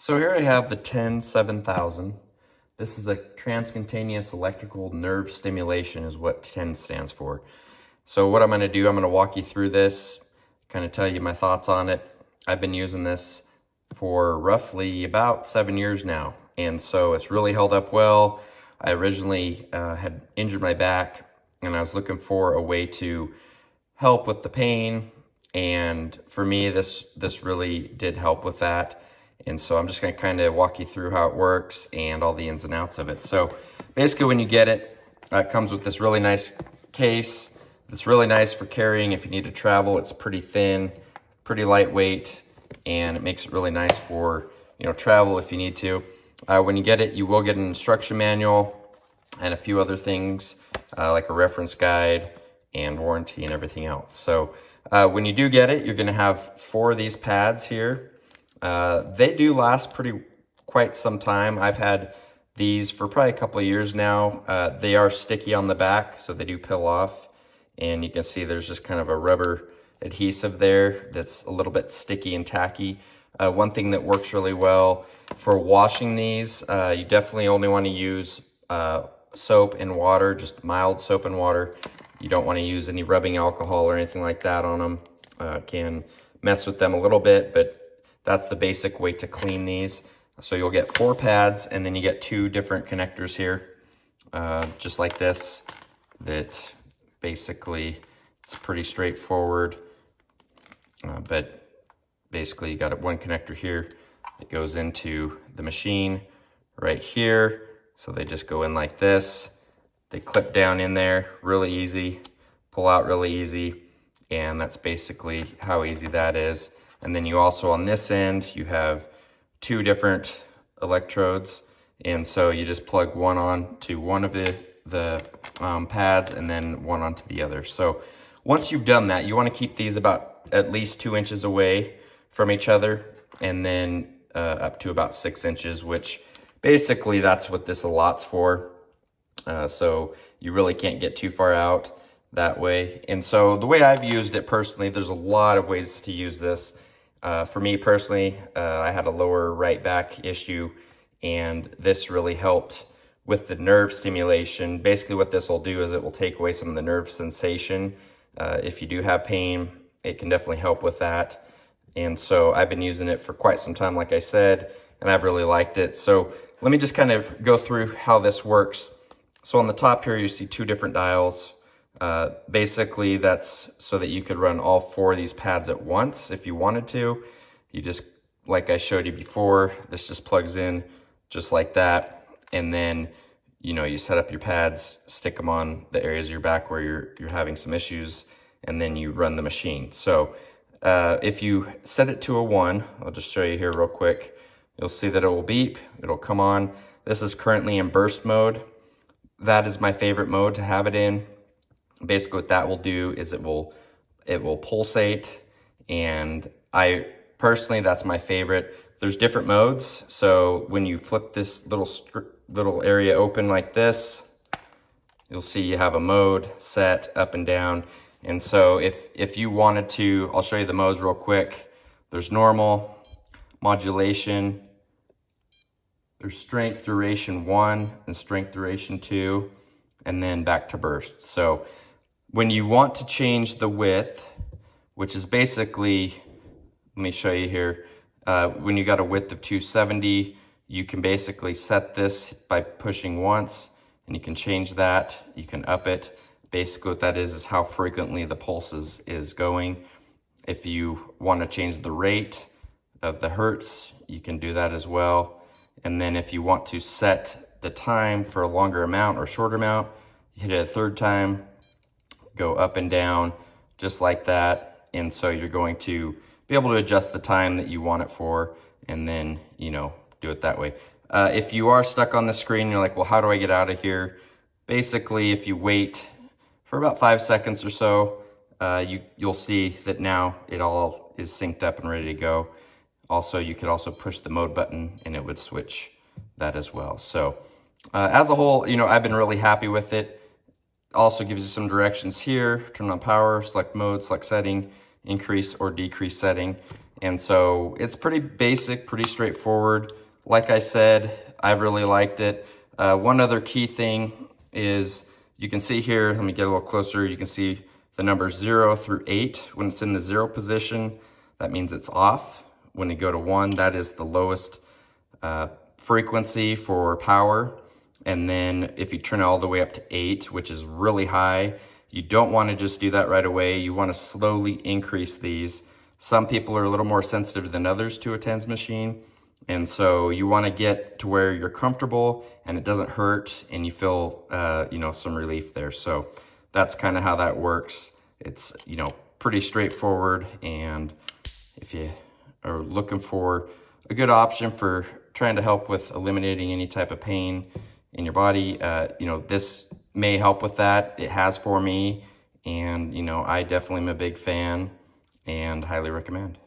So here I have the 10-7000. This is a transcutaneous electrical nerve stimulation is what 10 stands for. So what I'm going to do, I'm going to walk you through this, kind of tell you my thoughts on it. I've been using this for roughly about 7 years now, and so it's really held up well. I originally had injured my back, and I was looking for a way to help with the pain, and for me this really did help with that. And so I'm just going to kind of walk you through how it works and all the ins and outs of it. So basically when you get it, it comes with this really nice case. It's really nice for carrying if you need to travel. It's pretty thin, pretty lightweight, and it makes it really nice for, travel if you need to. When you get it, you will get an instruction manual and a few other things like a reference guide and warranty and everything else. So when you do get it, you're going to have 4 of these pads here. They do last quite some time. I've had these for probably a couple of years now. They are sticky on the back, so they do peel off. And you can see there's just kind of a rubber adhesive there that's a little bit sticky and tacky. One thing that works really well for washing these, you definitely only want to use soap and water, just mild soap and water. You don't want to use any rubbing alcohol or anything like that on them. Can mess with them a little bit, but that's the basic way to clean these. So you'll get 4 pads, and then you get 2 different connectors here, just like this, that basically it's pretty straightforward. But basically you got one connector here that goes into the machine right here. So they just go in like this. They clip down in there really easy, pull out really easy, and that's basically how easy that is. And then you also, on this end, you have 2 different electrodes. And so you just plug one on to one of the pads and then one onto the other. So once you've done that, you want to keep these about at least 2 inches away from each other, and then up to about 6 inches, which basically that's what this allots for. So you really can't get too far out that way. And so the way I've used it personally, there's a lot of ways to use this. For me personally, I had a lower right back issue, and this really helped with the nerve stimulation. Basically what this will do is it will take away some of the nerve sensation. If you do have pain, it can definitely help with that. And so I've been using it for quite some time, like I said, and I've really liked it. So let me just kind of go through how this works. So on the top here, you see 2 different dials. Basically that's so that you could run all 4 of these pads at once if you wanted to. You just, like I showed you before, this just plugs in just like that, and then you set up your pads, stick them on the areas of your back where you're having some issues, and then you run the machine. So if you set it to a 1, I'll just show you here real quick. You'll see that it will beep, it'll come on. This is currently in burst mode. That is my favorite mode to have it in. Basically what that will do is it will pulsate, and I personally, that's my favorite. There's different modes. So when you flip this little area open like this, you'll see you have a mode set up and down. And so if you wanted to, I'll show you the modes real quick. There's normal, modulation, there's strength duration 1 and strength duration 2, and then back to burst. So when you want to change the width, which is basically, let me show you here, when you got a width of 270, you can basically set this by pushing once, and you can change that, you can up it. Basically what that is how frequently the pulse is going. If you want to change the rate of the hertz, you can do that as well. And then if you want to set the time for a longer amount or shorter amount, you hit it a 3rd time, go up and down just like that. And so you're going to be able to adjust the time that you want it for, and then do it that way. If you are stuck on the screen, you're like, well, how do I get out of here? Basically, if you wait for about 5 seconds or so, you'll see that now it all is synced up and ready to go. Also, you could also push the mode button and it would switch that as well. So as a whole, I've been really happy with it. Also gives you some directions here: turn on power, select mode, select setting, increase or decrease setting. And so it's pretty basic, pretty straightforward. Like I said, I've really liked it. One other key thing is you can see here, let me get a little closer, you can see the numbers 0 through 8. When it's in the 0 position, that means it's off. When you go to 1, that is the lowest frequency for power. And then if you turn it all the way up to 8, which is really high, you don't want to just do that right away. You want to slowly increase these. Some people are a little more sensitive than others to a TENS machine. And so you want to get to where you're comfortable and it doesn't hurt and you feel, some relief there. So that's kind of how that works. It's, pretty straightforward. And if you are looking for a good option for trying to help with eliminating any type of pain in your body, this may help with that. It has for me. And, I definitely am a big fan and highly recommend.